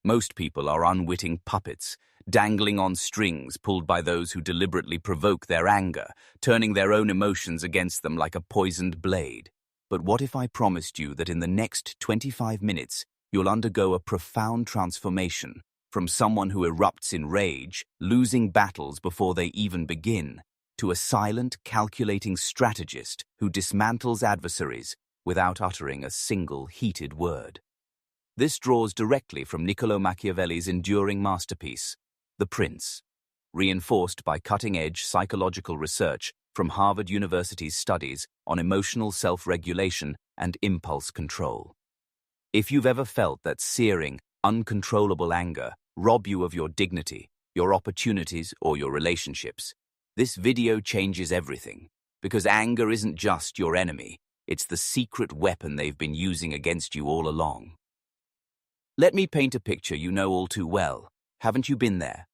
Most people are unwitting puppets, dangling on strings pulled by those who deliberately provoke their anger, turning their own emotions against them like a poisoned blade. But what if I promised you that in the next 25 minutes, you'll undergo a profound transformation from someone who erupts in rage, losing battles before they even begin, to a silent, calculating strategist who dismantles adversaries without uttering a single heated word? This draws directly from Niccolo Machiavelli's enduring masterpiece, The Prince, reinforced by cutting-edge psychological research from Harvard University's studies on emotional self-regulation and impulse control. If you've ever felt that searing, uncontrollable anger rob you of your dignity, your opportunities, or your relationships, this video changes everything, because anger isn't just your enemy, it's the secret weapon they've been using against you all along. Let me paint a picture you know all too well. Haven't you been there?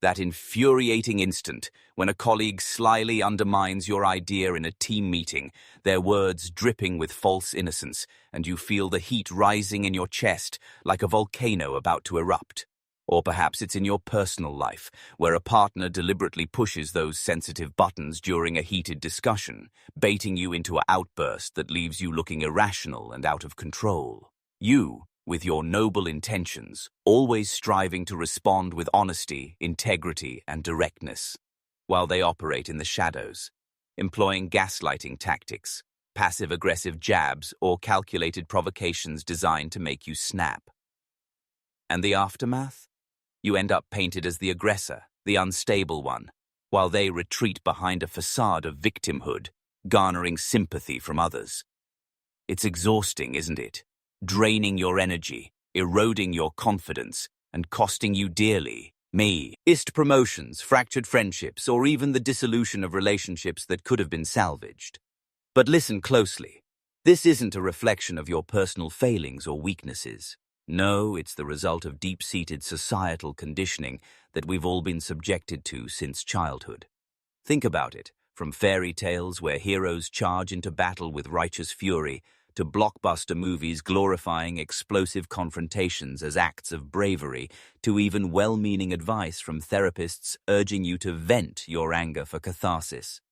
That infuriating instant when a colleague slyly undermines your idea in a team meeting, their words dripping with false innocence, and you feel the heat rising in your chest like a volcano about to erupt. Or perhaps it's in your personal life, where a partner deliberately pushes those sensitive buttons during a heated discussion, baiting you into an outburst that leaves you looking irrational and out of control. You, with your noble intentions, always striving to respond with honesty, integrity, and directness, while they operate in the shadows, employing gaslighting tactics, passive-aggressive jabs, or calculated provocations designed to make you snap. And the aftermath? You end up painted as the aggressor, the unstable one, while they retreat behind a facade of victimhood, garnering sympathy from others. It's exhausting, isn't it? Draining your energy, eroding your confidence, and costing you dearly. Missed promotions, fractured friendships, or even the dissolution of relationships that could have been salvaged. But listen closely. This isn't a reflection of your personal failings or weaknesses. No, it's the result of deep-seated societal conditioning that we've all been subjected to since childhood. Think about it, from fairy tales where heroes charge into battle with righteous fury, to blockbuster movies glorifying explosive confrontations as acts of bravery, to even well-meaning advice from therapists urging you to vent your anger for catharsis.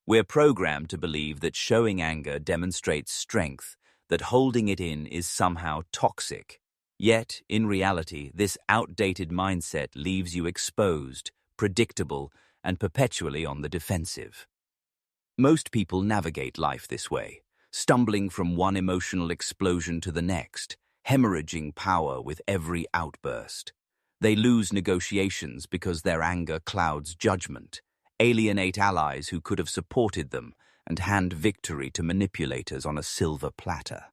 We're programmed to believe that showing anger demonstrates strength, that holding it in is somehow toxic. Yet, in reality, this outdated mindset leaves you exposed, predictable, and perpetually on the defensive. Most people navigate life this way, stumbling from one emotional explosion to the next, hemorrhaging power with every outburst. They lose negotiations because their anger clouds judgment, alienate allies who could have supported them, and hand victory to manipulators on a silver platter.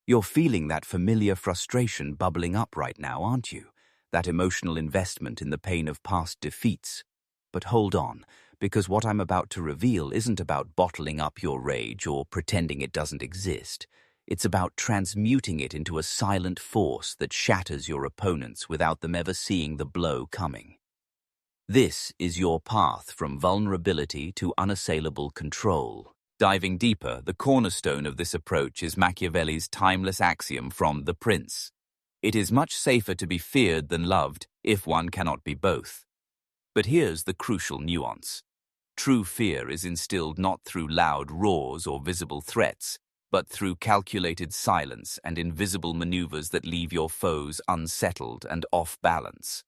You're feeling that familiar frustration bubbling up right now, aren't you? That emotional investment in the pain of past defeats. But hold on, because what I'm about to reveal isn't about bottling up your rage or pretending it doesn't exist. It's about transmuting it into a silent force that shatters your opponents without them ever seeing the blow coming. This is your path from vulnerability to unassailable control. Diving deeper, the cornerstone of this approach is Machiavelli's timeless axiom from The Prince. It is much safer to be feared than loved if one cannot be both. But here's the crucial nuance. True fear is instilled not through loud roars or visible threats, but through calculated silence and invisible maneuvers that leave your foes unsettled and off balance.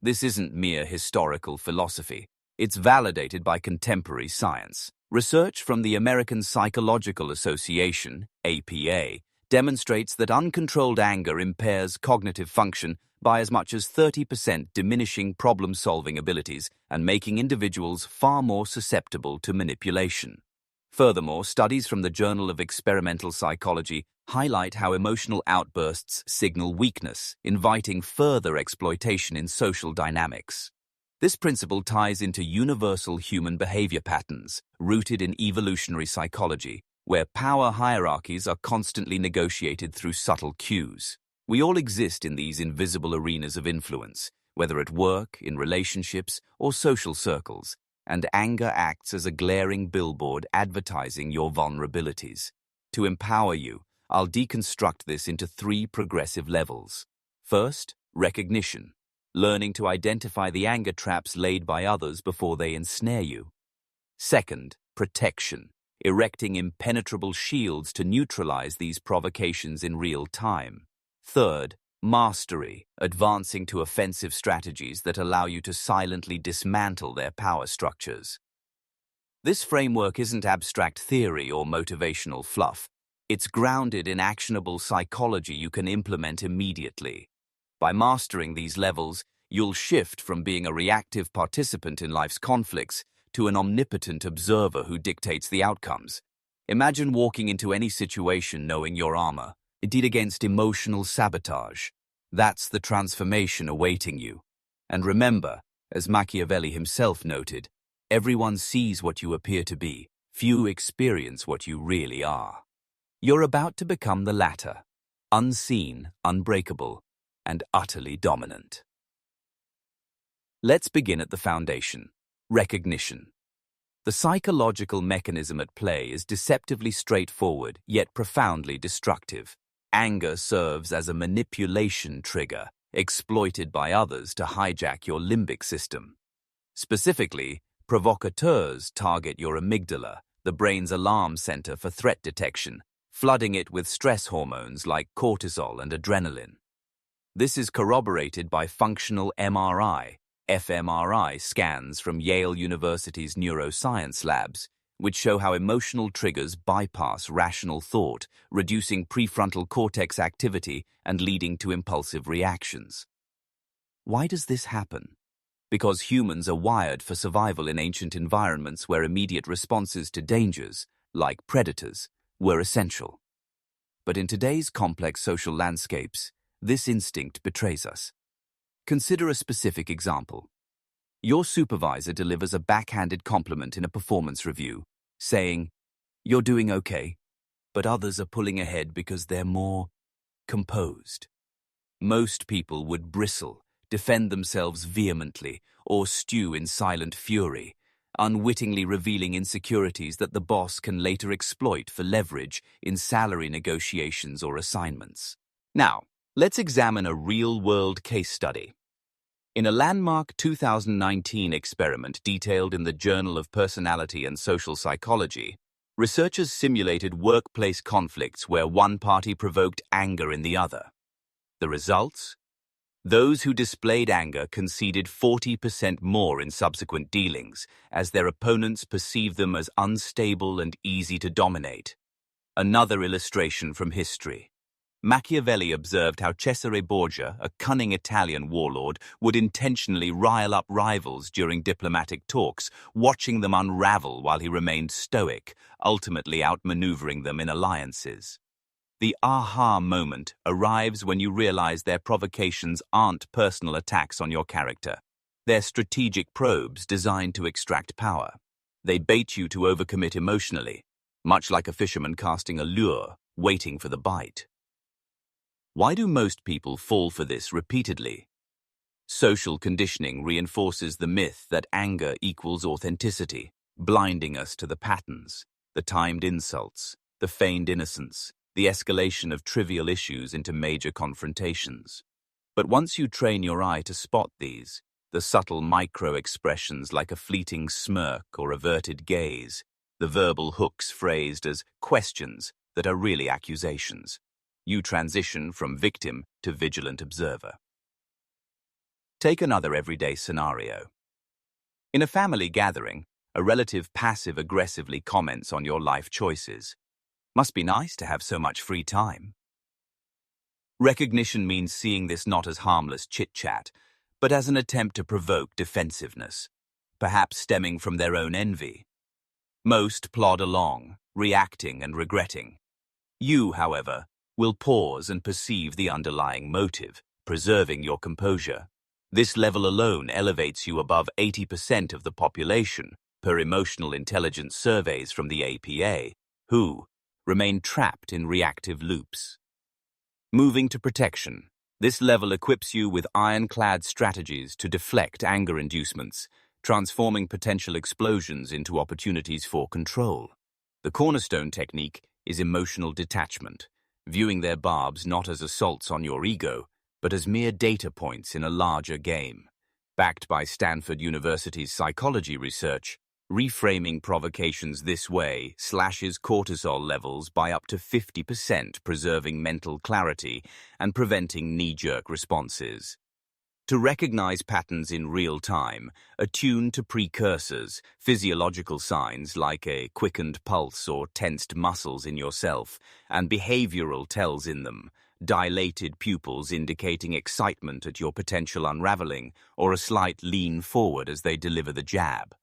This isn't mere historical philosophy. It's validated by contemporary science. Research from the American Psychological Association, APA, demonstrates that uncontrolled anger impairs cognitive function by as much as 30%, diminishing problem-solving abilities and making individuals far more susceptible to manipulation. Furthermore, studies from the Journal of Experimental Psychology highlight how emotional outbursts signal weakness, inviting further exploitation in social dynamics. This principle ties into universal human behavior patterns, rooted in evolutionary psychology, where power hierarchies are constantly negotiated through subtle cues. We all exist in these invisible arenas of influence, whether at work, in relationships, or social circles, and anger acts as a glaring billboard advertising your vulnerabilities. To empower you, I'll deconstruct this into 3 progressive levels. First, recognition, learning to identify the anger traps laid by others before they ensnare you. Second, protection, erecting impenetrable shields to neutralize these provocations in real time. Third, mastery, advancing to offensive strategies that allow you to silently dismantle their power structures. This framework isn't abstract theory or motivational fluff. It's grounded in actionable psychology you can implement immediately. By mastering these levels, you'll shift from being a reactive participant in life's conflicts to an omnipotent observer who dictates the outcomes. Imagine walking into any situation knowing your armor, indeed against emotional sabotage. That's the transformation awaiting you. And remember, as Machiavelli himself noted, everyone sees what you appear to be, few experience what you really are. You're about to become the latter, unseen, unbreakable, and utterly dominant. Let's begin at the foundation, recognition. The psychological mechanism at play is deceptively straightforward, yet profoundly destructive. Anger serves as a manipulation trigger, exploited by others to hijack your limbic system. Specifically, provocateurs target your amygdala, the brain's alarm center for threat detection, flooding it with stress hormones like cortisol and adrenaline. This is corroborated by functional MRI, fMRI scans from Yale University's neuroscience labs, which show how emotional triggers bypass rational thought, reducing prefrontal cortex activity and leading to impulsive reactions. Why does this happen? Because humans are wired for survival in ancient environments where immediate responses to dangers, like predators, were essential. But in today's complex social landscapes, this instinct betrays us. Consider a specific example. Your supervisor delivers a backhanded compliment in a performance review, saying, "You're doing okay," but others are pulling ahead because they're more composed. Most people would bristle, defend themselves vehemently, or stew in silent fury, unwittingly revealing insecurities that the boss can later exploit for leverage in salary negotiations or assignments. Now, let's examine a real-world case study. In a landmark 2019 experiment detailed in the Journal of Personality and Social Psychology, researchers simulated workplace conflicts where one party provoked anger in the other. The results? Those who displayed anger conceded 40% more in subsequent dealings, as their opponents perceived them as unstable and easy to dominate. Another illustration from history. Machiavelli observed how Cesare Borgia, a cunning Italian warlord, would intentionally rile up rivals during diplomatic talks, watching them unravel while he remained stoic, ultimately outmaneuvering them in alliances. The aha moment arrives when you realize their provocations aren't personal attacks on your character. They're strategic probes designed to extract power. They bait you to overcommit emotionally, much like a fisherman casting a lure, waiting for the bite. Why do most people fall for this repeatedly? Social conditioning reinforces the myth that anger equals authenticity, blinding us to the patterns, the timed insults, the feigned innocence, the escalation of trivial issues into major confrontations. But once you train your eye to spot these, the subtle micro-expressions like a fleeting smirk or averted gaze, the verbal hooks phrased as questions that are really accusations, you transition from victim to vigilant observer. Take another everyday scenario. In a family gathering, a relative passive-aggressively comments on your life choices. Must be nice to have so much free time. Recognition means seeing this not as harmless chit-chat, but as an attempt to provoke defensiveness, perhaps stemming from their own envy. Most plod along, reacting and regretting. You, however, will pause and perceive the underlying motive, preserving your composure. This level alone elevates you above 80% of the population, per emotional intelligence surveys from the APA, who remain trapped in reactive loops. Moving to protection, this level equips you with ironclad strategies to deflect anger inducements, transforming potential explosions into opportunities for control. The cornerstone technique is emotional detachment, viewing their barbs not as assaults on your ego, but as mere data points in a larger game. Backed by Stanford University's psychology research, reframing provocations this way slashes cortisol levels by up to 50%, preserving mental clarity and preventing knee-jerk responses. To recognize patterns in real time, attune to precursors, physiological signs like a quickened pulse or tensed muscles in yourself, and behavioral tells in them, dilated pupils indicating excitement at your potential unraveling, or a slight lean forward as they deliver the jab.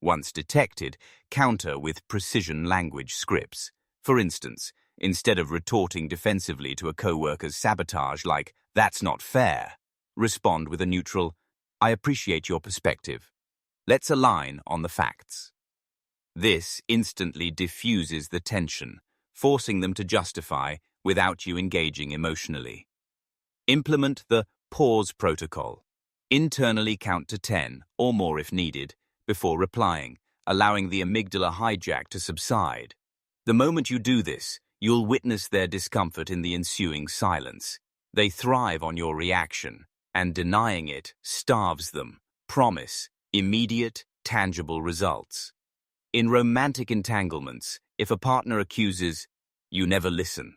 Once detected, counter with precision language scripts. For instance, instead of retorting defensively to a coworker's sabotage like, "That's not fair," respond with a neutral, "I appreciate your perspective. Let's align on the facts." This instantly diffuses the tension, forcing them to justify without you engaging emotionally. Implement the pause protocol. Internally count to 10, or more if needed, before replying, allowing the amygdala hijack to subside. The moment you do this, you'll witness their discomfort in the ensuing silence. They thrive on your reaction, and denying it starves them. Promise immediate, tangible results. In romantic entanglements, if a partner accuses, "You never listen,"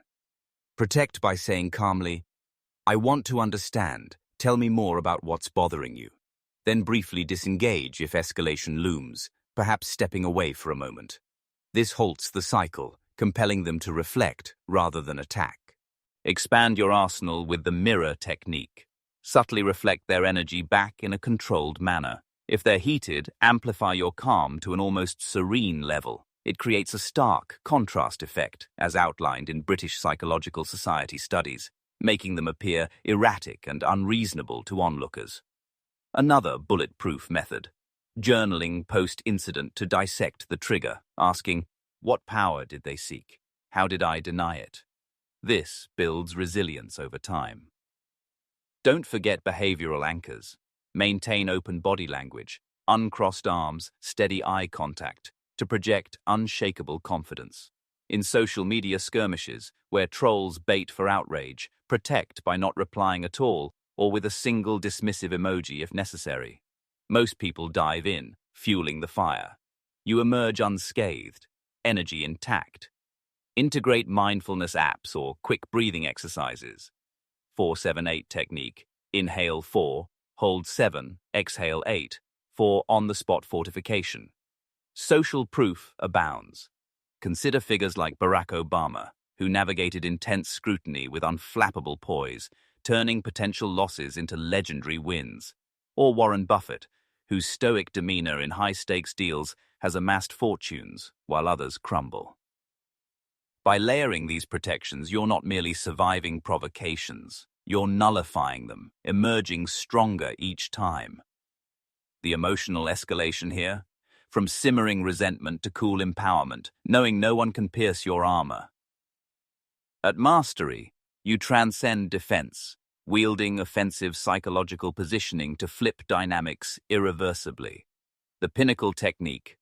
protect by saying calmly, "I want to understand. Tell me more about what's bothering you." Then briefly disengage if escalation looms, perhaps stepping away for a moment. This halts the cycle, compelling them to reflect rather than attack. Expand your arsenal with the mirror technique. Subtly reflect their energy back in a controlled manner. If they're heated, amplify your calm to an almost serene level. It creates a stark contrast effect, as outlined in British Psychological Society studies, making them appear erratic and unreasonable to onlookers. Another bulletproof method: journaling post-incident to dissect the trigger, asking, "What power did they seek? How did I deny it?" This builds resilience over time. Don't forget behavioral anchors. Maintain open body language, uncrossed arms, steady eye contact, to project unshakable confidence. In social media skirmishes, where trolls bait for outrage, protect by not replying at all or with a single dismissive emoji if necessary. Most people dive in, fueling the fire. You emerge unscathed, energy intact. Integrate mindfulness apps or quick breathing exercises. 4-7-8 technique. Inhale 4, hold 7, exhale 8, for on-the-spot fortification. Social proof abounds. Consider figures like Barack Obama, who navigated intense scrutiny with unflappable poise, turning potential losses into legendary wins. Or Warren Buffett, whose stoic demeanor in high-stakes deals has amassed fortunes while others crumble. By layering these protections, you're not merely surviving provocations, you're nullifying them, emerging stronger each time. The emotional escalation here? From simmering resentment to cool empowerment, knowing no one can pierce your armor. At Mastery, you transcend defense, wielding offensive psychological positioning to flip dynamics irreversibly. The pinnacle technique: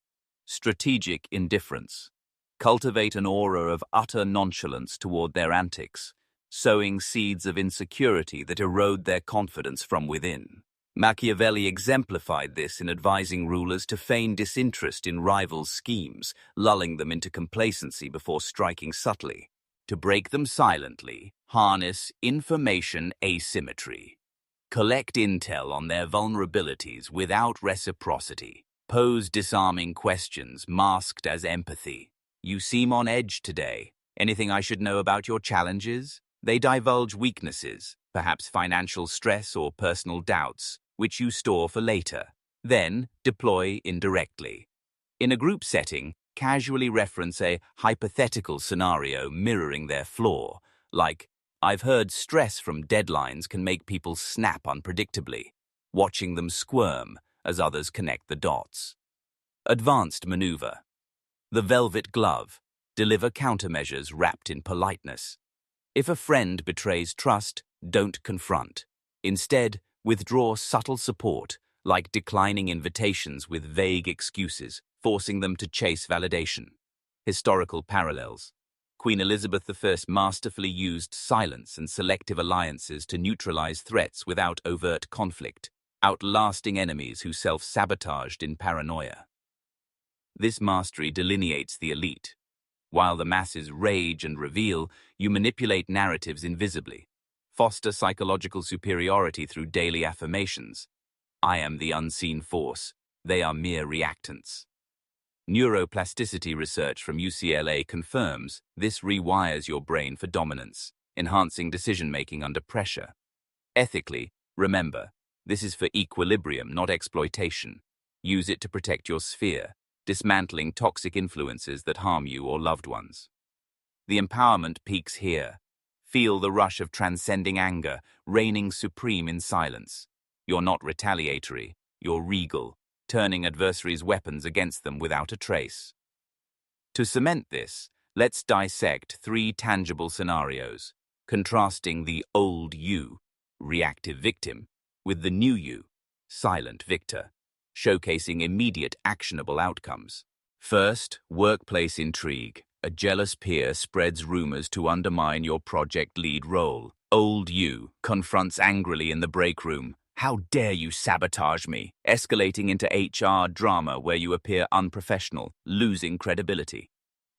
strategic indifference. Cultivate an aura of utter nonchalance toward their antics, sowing seeds of insecurity that erode their confidence from within. Machiavelli exemplified this in advising rulers to feign disinterest in rivals' schemes, lulling them into complacency before striking subtly. To break them silently, harness information asymmetry. Collect intel on their vulnerabilities without reciprocity. Pose disarming questions masked as empathy. "You seem on edge today. Anything I should know about your challenges?" They divulge weaknesses, perhaps financial stress or personal doubts, which you store for later. Then deploy indirectly. In a group setting, casually reference a hypothetical scenario mirroring their flaw, like, "I've heard stress from deadlines can make people snap unpredictably," watching them squirm as others connect the dots. Advanced maneuver. The velvet glove. Deliver countermeasures wrapped in politeness. If a friend betrays trust, don't confront. Instead, withdraw subtle support, like declining invitations with vague excuses, forcing them to chase validation. Historical parallels. Queen Elizabeth I masterfully used silence and selective alliances to neutralize threats without overt conflict, outlasting enemies who self-sabotaged in paranoia. This mastery delineates the elite. While the masses rage and reveal, you manipulate narratives invisibly, foster psychological superiority through daily affirmations. I am the unseen force. They are mere reactants. Neuroplasticity research from UCLA confirms this rewires your brain for dominance, enhancing decision-making under pressure. Ethically, remember, this is for equilibrium, not exploitation. Use it to protect your sphere, dismantling toxic influences that harm you or loved ones. The empowerment peaks here. Feel the rush of transcending anger, reigning supreme in silence. You're not retaliatory, you're regal, turning adversaries' weapons against them without a trace. To cement this, let's dissect 3 tangible scenarios, contrasting the old you, reactive victim, with the new you, silent victor, showcasing immediate actionable outcomes. First, workplace intrigue. A jealous peer spreads rumors to undermine your project lead role. Old you confronts angrily in the break room. How dare you sabotage me? Escalating into HR drama where you appear unprofessional, losing credibility.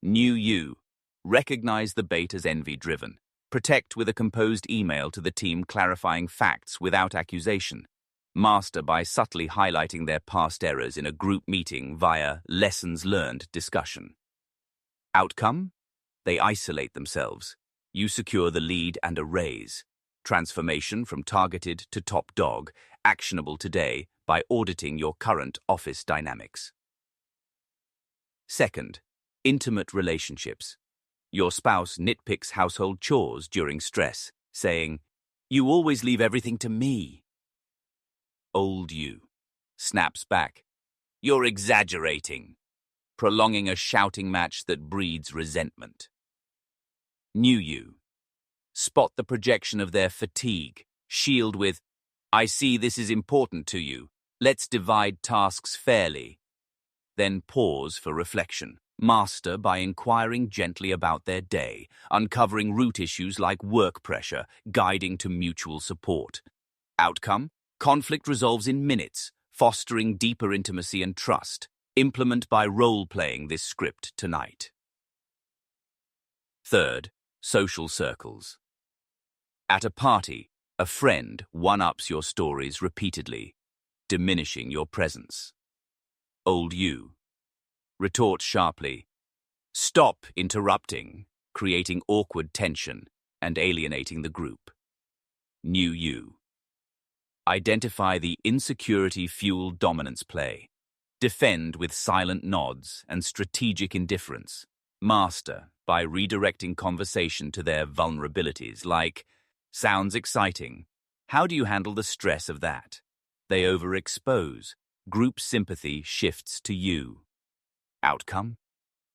New you. Recognize the bait as envy-driven. Protect with a composed email to the team clarifying facts without accusation. Master by subtly highlighting their past errors in a group meeting via lessons learned discussion. Outcome? They isolate themselves. You secure the lead and a raise. Transformation from targeted to top dog, actionable today by auditing your current office dynamics. Second, intimate relationships. Your spouse nitpicks household chores during stress, saying, "You always leave everything to me." Old you snaps back, "You're exaggerating," prolonging a shouting match that breeds resentment. New you. Spot the projection of their fatigue, shield with, "I see this is important to you. Let's divide tasks fairly." Then pause for reflection. Master by inquiring gently about their day, uncovering root issues like work pressure, guiding to mutual support. Outcome? Conflict resolves in minutes, fostering deeper intimacy and trust. Implement by role-playing this script tonight. Third, social circles. At a party, a friend one-ups your stories repeatedly, diminishing your presence. Old you retorts sharply, "Stop interrupting," creating awkward tension and alienating the group. New you. Identify the insecurity-fueled dominance play. Defend with silent nods and strategic indifference. Master by redirecting conversation to their vulnerabilities like, "Sounds exciting. How do you handle the stress of that?" They overexpose. Group sympathy shifts to you. Outcome?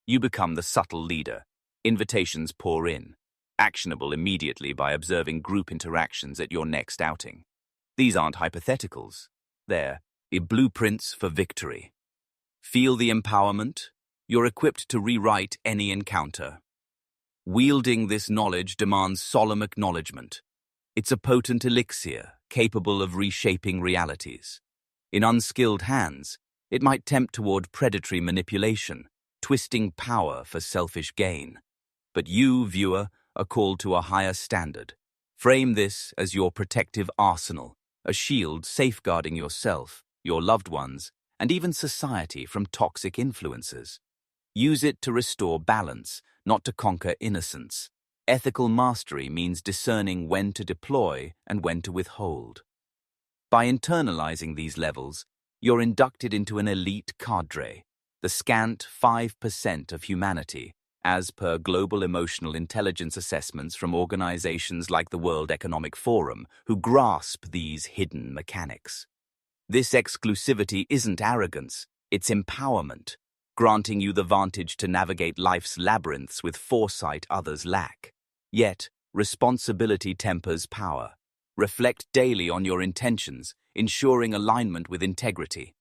You become the subtle leader. Invitations pour in. Actionable immediately by observing group interactions at your next outing. These aren't hypotheticals. They're blueprints for victory. Feel the empowerment? You're equipped to rewrite any encounter. Wielding this knowledge demands solemn acknowledgement. It's a potent elixir, capable of reshaping realities. In unskilled hands, it might tempt toward predatory manipulation, twisting power for selfish gain. But you, viewer, are called to a higher standard. Frame this as your protective arsenal, a shield safeguarding yourself, your loved ones, and even society from toxic influences. Use it to restore balance, not to conquer innocence. Ethical mastery means discerning when to deploy and when to withhold. By internalizing these levels, you're inducted into an elite cadre, the scant 5% of humanity, as per global emotional intelligence assessments from organizations like the World Economic Forum, who grasp these hidden mechanics. This exclusivity isn't arrogance, it's empowerment, granting you the vantage to navigate life's labyrinths with foresight others lack. Yet, responsibility tempers power. Reflect daily on your intentions, ensuring alignment with integrity.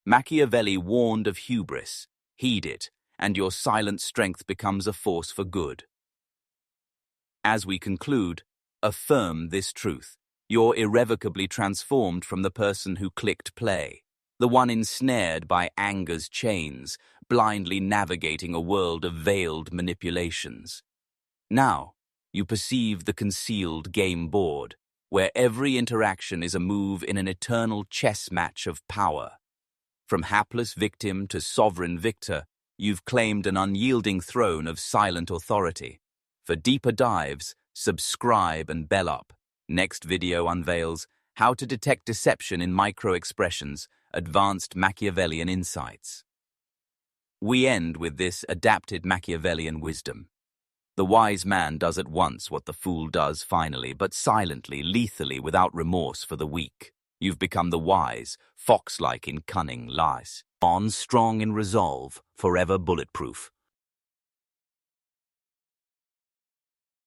Machiavelli warned of hubris. Heed it, and your silent strength becomes a force for good. As we conclude, affirm this truth. You're irrevocably transformed from the person who clicked play, the one ensnared by anger's chains, blindly navigating a world of veiled manipulations. Now, you perceive the concealed game board, where every interaction is a move in an eternal chess match of power. From hapless victim to sovereign victor, you've claimed an unyielding throne of silent authority. For deeper dives, subscribe and bell up. Next video unveils how to detect deception in micro-expressions, advanced Machiavellian insights. We end with this adapted Machiavellian wisdom. The wise man does at once what the fool does finally, but silently, lethally, without remorse for the weak. You've become the wise, fox-like in cunning lies. On strong in resolve, forever bulletproof.